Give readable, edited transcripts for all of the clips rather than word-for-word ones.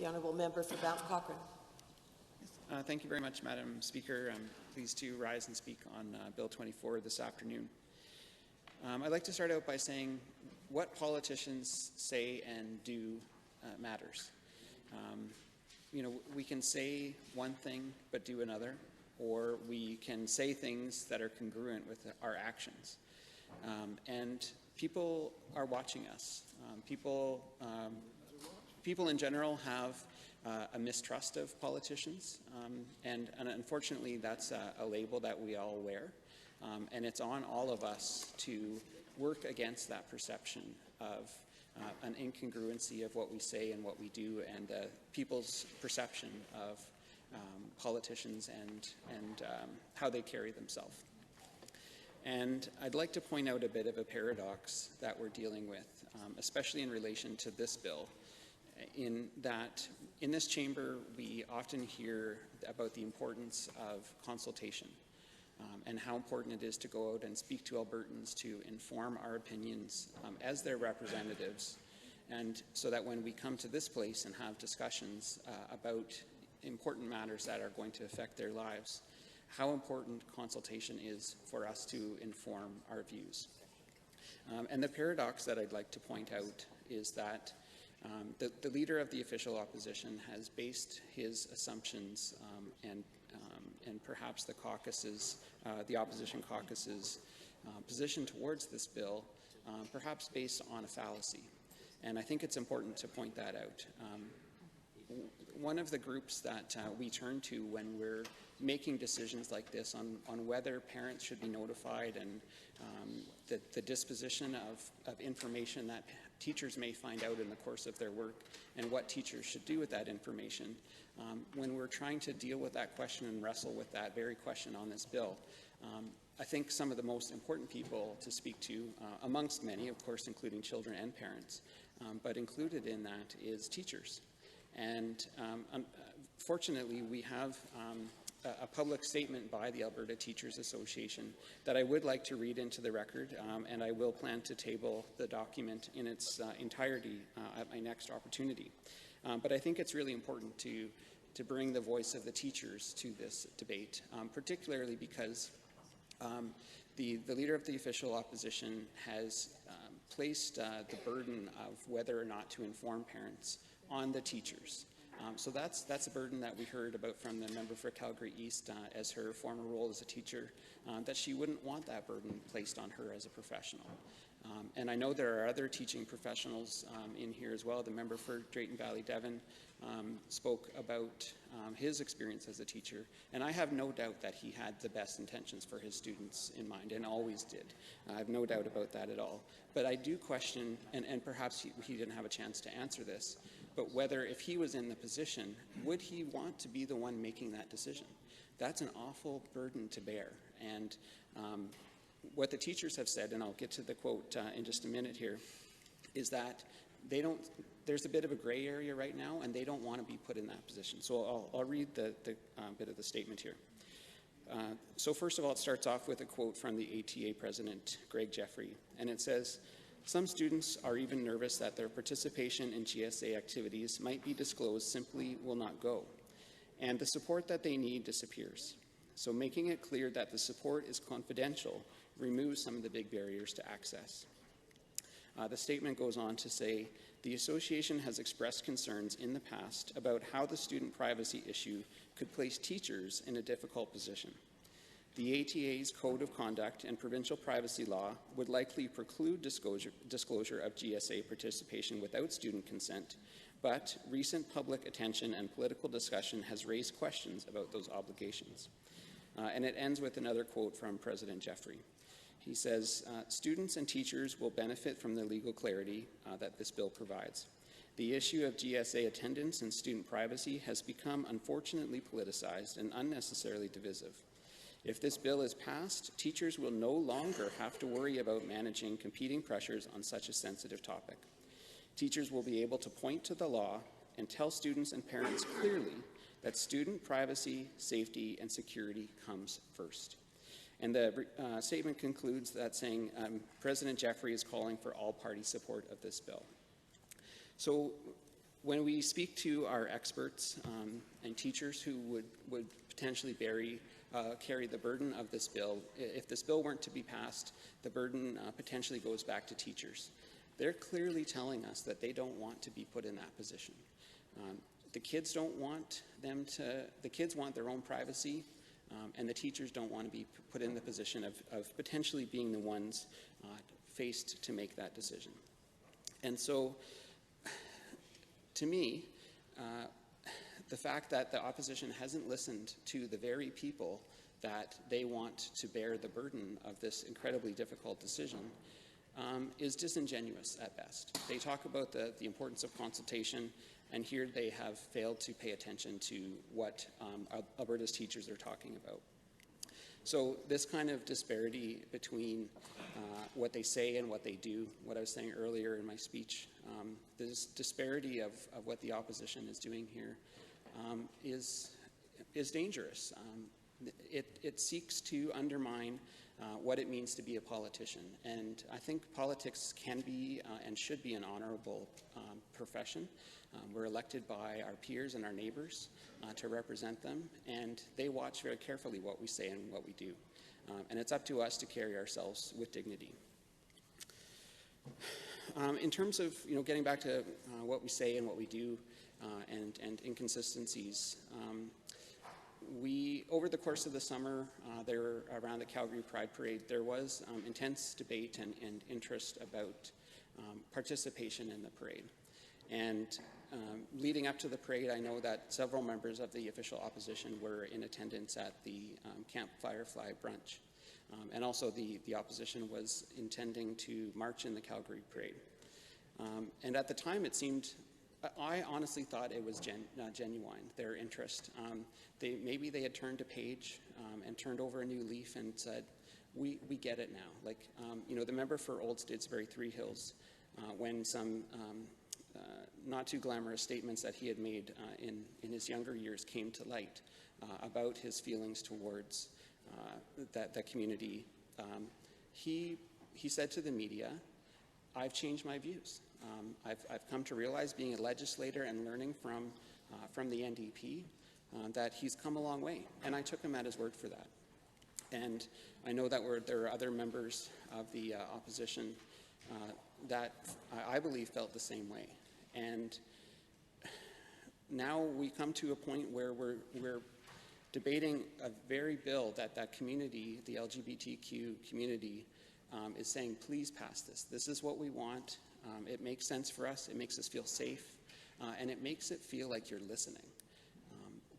The Honourable Member for Banff Cochrane. Thank you very much, Madam Speaker. I'm pleased to rise and speak on Bill 24 this afternoon. I'd like to start out by saying what politicians say and do matters. You know, we can say one thing but do another, or we can say things that are congruent with our actions. And people are watching us. People in general have a mistrust of politicians, and unfortunately that's a label that we all wear, and it's on all of us to work against that perception of an incongruency of what we say and what we do, and people's perception of politicians and how they carry themselves. And I'd like to point out a bit of a paradox that we're dealing with, especially in relation to this bill, in that in this chamber we often hear about the importance of consultation and how important it is to go out and speak to Albertans to inform our opinions as their representatives, and so that when we come to this place and have discussions about important matters that are going to affect their lives, how important consultation is for us to inform our views. And the paradox that I'd like to point out is that the leader of the official opposition has based his assumptions and perhaps the caucus's, the opposition caucus's position towards this bill, perhaps based on a fallacy. And I think it's important to point that out. One of the groups that we turn to when we're making decisions like this on whether parents should be notified and the disposition of information that teachers may find out in the course of their work and what teachers should do with that information. When we're trying to deal with that question and wrestle with that very question on this bill, I think some of the most important people to speak to, amongst many, of course, including children and parents, but included in that is teachers. And fortunately, we have a public statement by the Alberta Teachers Association that I would like to read into the record, and I will plan to table the document in its entirety at my next opportunity. But I think it's really important to bring the voice of the teachers to this debate, particularly because the leader of the official opposition has placed the burden of whether or not to inform parents on the teachers. So that's a burden that we heard about from the member for Calgary East as her former role as a teacher, that she wouldn't want that burden placed on her as a professional. And I know there are other teaching professionals in here as well. The member for Drayton Valley Devon spoke about his experience as a teacher, and I have no doubt that he had the best intentions for his students in mind, and always did. I have no doubt about that at all. But I do question, and perhaps he didn't have a chance to answer this, but whether if he was in the position, would he want to be the one making that decision? That's an awful burden to bear. And what the teachers have said, and I'll get to the quote in just a minute here, is that there's a bit of a gray area right now, and they don't want to be put in that position. So I'll read the bit of the statement here. So first of all, it starts off with a quote from the ATA president, Greg Jeffrey, and it says, "Some students are even nervous that their participation in GSA activities might be disclosed simply will not go, and the support that they need disappears. So making it clear that the support is confidential removes some of the big barriers to access." The statement goes on to say, "The association has expressed concerns in the past about how the student privacy issue could place teachers in a difficult position. The ATA's Code of Conduct and provincial privacy law would likely preclude disclosure of GSA participation without student consent, but recent public attention and political discussion has raised questions about those obligations." And it ends with another quote from President Jeffrey. He says, "Students and teachers will benefit from the legal clarity that this bill provides. The issue of GSA attendance and student privacy has become unfortunately politicized and unnecessarily divisive. If this bill is passed, teachers will no longer have to worry about managing competing pressures on such a sensitive topic. Teachers will be able to point to the law and tell students and parents clearly that student privacy, safety, and security comes first." And the statement concludes that saying, President Jeffrey is calling for all-party support of this bill. So when we speak to our experts and teachers who would potentially carry the burden of this bill, if this bill weren't to be passed, the burden potentially goes back to teachers. They're clearly telling us that they don't want to be put in that position. The kids don't want the kids want their own privacy, and the teachers don't want to be put in the position of potentially being the ones faced to make that decision. And so, to me, the fact that the opposition hasn't listened to the very people that they want to bear the burden of this incredibly difficult decision is disingenuous at best. They talk about the importance of consultation, and here they have failed to pay attention to what Alberta's teachers are talking about. So this kind of disparity between what they say and what they do, what I was saying earlier in my speech, this disparity of what the opposition is doing here is dangerous. It seeks to undermine what it means to be a politician. And I think politics can be and should be an honorable profession. We're elected by our peers and our neighbors to represent them, and they watch very carefully what we say and what we do. And it's up to us to carry ourselves with dignity. In terms of getting back to what we say and what we do and inconsistencies, over the course of the summer, around the Calgary Pride Parade, there was intense debate and interest about participation in the parade. And leading up to the parade, I know that several members of the official opposition were in attendance at the Camp Firefly brunch. And also the opposition was intending to march in the Calgary Parade. And at the time, it seemed, I honestly thought it was genuine, their interest. Maybe they had turned a page and turned over a new leaf and said, we get it now. Like, the member for Old Stittsbury Three Hills, when some not too glamorous statements that he had made in his younger years came to light about his feelings towards that community, he said to the media, I've changed my views. I've come to realize, being a legislator and learning from the NDP, that he's come a long way, and I took him at his word for that. And I know that there are other members of the opposition that I believe felt the same way. And now we come to a point where we're debating a very bill that community, the LGBTQ community, is saying, please pass this. This is what we want. It makes sense for us. It makes us feel safe. And it makes it feel like you're listening.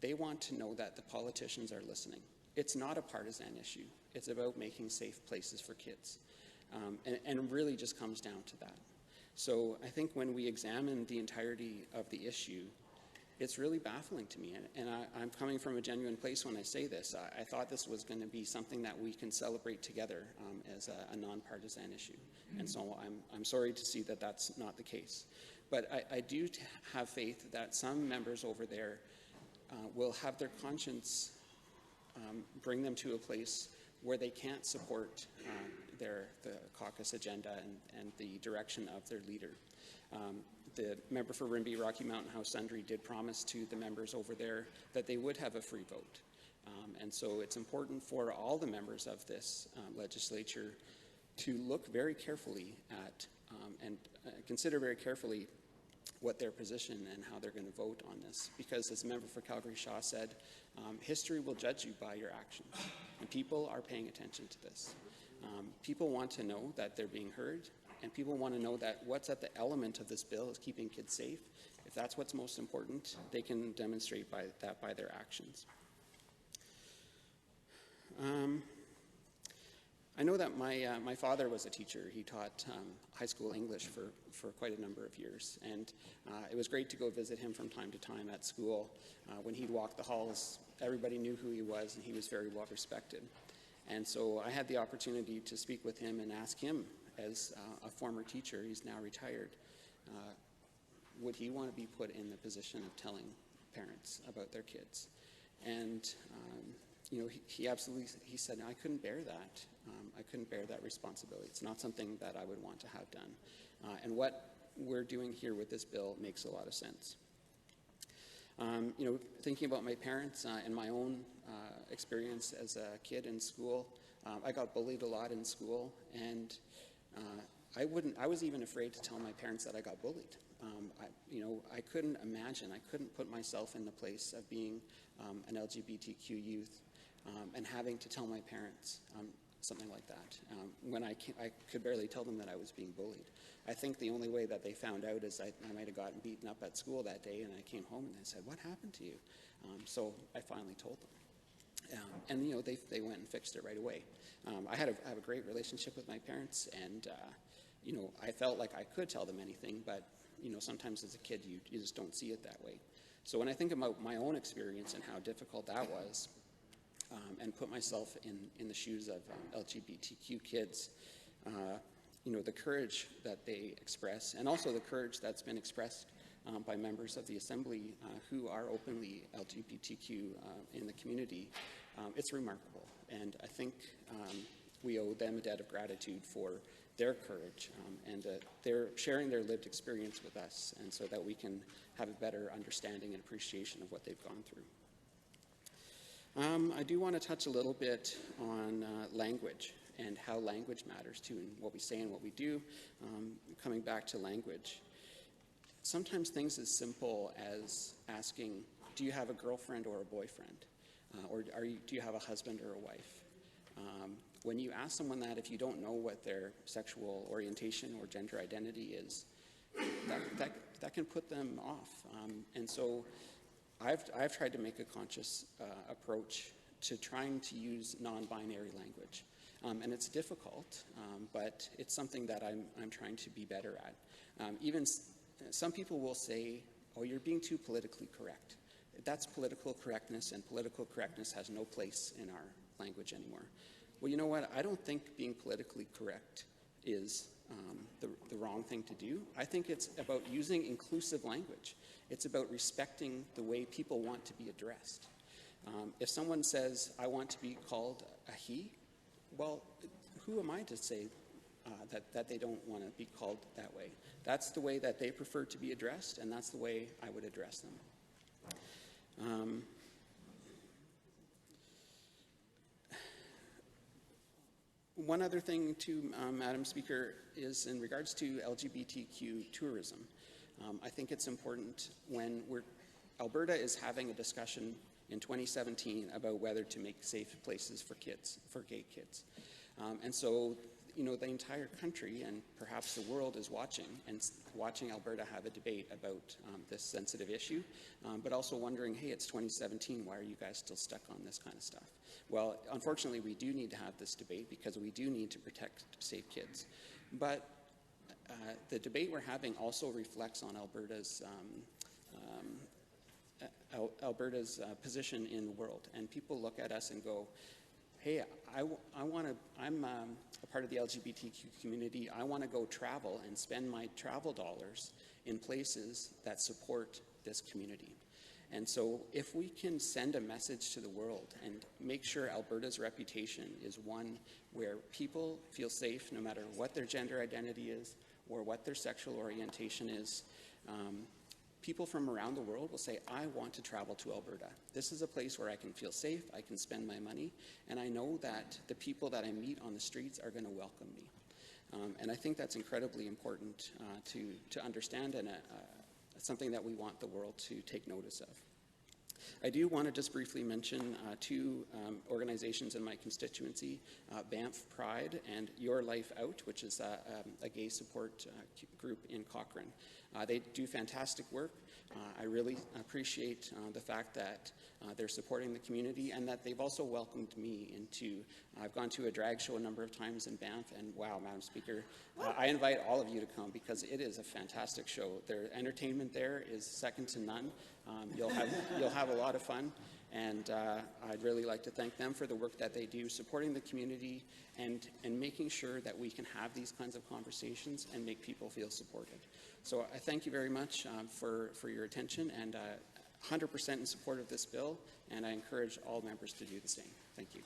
They want to know that the politicians are listening. It's not a partisan issue. It's about making safe places for kids. And it really just comes down to that. So I think when we examine the entirety of the issue, it's really baffling to me. And I'm coming from a genuine place when I say this. I thought this was going to be something that we can celebrate together as a nonpartisan issue. And so I'm sorry to see that that's not the case. But I do have faith that some members over there will have their conscience bring them to a place where they can't support the caucus agenda and the direction of their leader. The member for Rimbey Rocky Mountain House Sundry did promise to the members over there that they would have a free vote. And so it's important for all the members of this legislature to look very carefully at and consider very carefully what their position and how they're going to vote on this. Because as the member for Calgary Shaw said, history will judge you by your actions. And people are paying attention to this. People want to know that they're being heard, and people want to know that what's at the element of this bill is keeping kids safe. If that's what's most important, they can demonstrate that by their actions. I know that my father was a teacher. He taught high school English for quite a number of years, and it was great to go visit him from time to time at school. When he'd walk the halls, everybody knew who he was, and he was very well respected. And so I had the opportunity to speak with him and ask him, as a former teacher, he's now retired, would he want to be put in the position of telling parents about their kids? And he said, I couldn't bear that. I couldn't bear that responsibility. It's not something that I would want to have done. And what we're doing here with this bill makes a lot of sense. Thinking about my parents and my own experience as a kid in school, I got bullied a lot in school, and I was even afraid to tell my parents that I got bullied. I couldn't imagine, I couldn't put myself in the place of being an LGBTQ youth and having to tell my parents something like that when I could barely tell them that I was being bullied. I think the only way that they found out is I might have gotten beaten up at school that day, and I came home and they said, "What happened to you?" So I finally told them. And they went and fixed it right away. I have a great relationship with my parents, and I felt like I could tell them anything, but sometimes as a kid you just don't see it that way. So when I think about my own experience and how difficult that was, and put myself in the shoes of LGBTQ kids, the courage that they express, and also the courage that's been expressed by members of the Assembly who are openly LGBTQ in the community, it's remarkable. And I think we owe them a debt of gratitude for their courage, and they're sharing their lived experience with us, and so that we can have a better understanding and appreciation of what they've gone through. I do want to touch a little bit on language and how language matters too, and what we say and what we do. Coming back to language, sometimes things as simple as asking, do you have a girlfriend or a boyfriend? Or do you have a husband or a wife? When you ask someone that, if you don't know what their sexual orientation or gender identity is, that can put them off. And so I've tried to make a conscious approach to trying to use non-binary language. And it's difficult, but it's something that I'm trying to be better at. Even some people will say, "Oh, you're being too politically correct." That's political correctness, and political correctness has no place in our language anymore. Well, you know what? I don't think being politically correct is the wrong thing to do. I think it's about using inclusive language. It's about respecting the way people want to be addressed. If someone says, "I want to be called a he," well, who am I to say that they don't want to be called that way? That's the way that they prefer to be addressed, and that's the way I would address them. One other thing too, Madam Speaker, is in regards to LGBTQ tourism. I think it's important when Alberta is having a discussion in 2017 about whether to make safe places for kids, for gay kids. And so, the entire country and perhaps the world is watching Alberta have a debate about this sensitive issue, but also wondering, hey, it's 2017, why are you guys still stuck on this kind of stuff? Well, unfortunately, we do need to have this debate because we do need to protect safe kids. But the debate we're having also reflects on Alberta's position in the world, and people look at us and go, hey, I'm a part of the LGBTQ community. I want to go travel and spend my travel dollars in places that support this community. And so if we can send a message to the world and make sure Alberta's reputation is one where people feel safe no matter what their gender identity is or what their sexual orientation is, people from around the world will say, I want to travel to Alberta. This is a place where I can feel safe, I can spend my money, and I know that the people that I meet on the streets are going to welcome me. And I think that's incredibly important to understand, and something that we want the world to take notice of. I do want to just briefly mention two organizations in my constituency, Banff Pride and Your Life Out, which is a gay support group in Cochrane. They do fantastic work. I really appreciate the fact that they're supporting the community and that they've also welcomed me into, I've gone to a drag show a number of times in Banff, and wow, Madam Speaker, I invite all of you to come because it is a fantastic show. Their entertainment there is second to none. You'll have a lot of fun, and I'd really like to thank them for the work that they do, supporting the community and making sure that we can have these kinds of conversations and make people feel supported. So I thank you very much for your attention, and 100% in support of this bill, and I encourage all members to do the same. Thank you.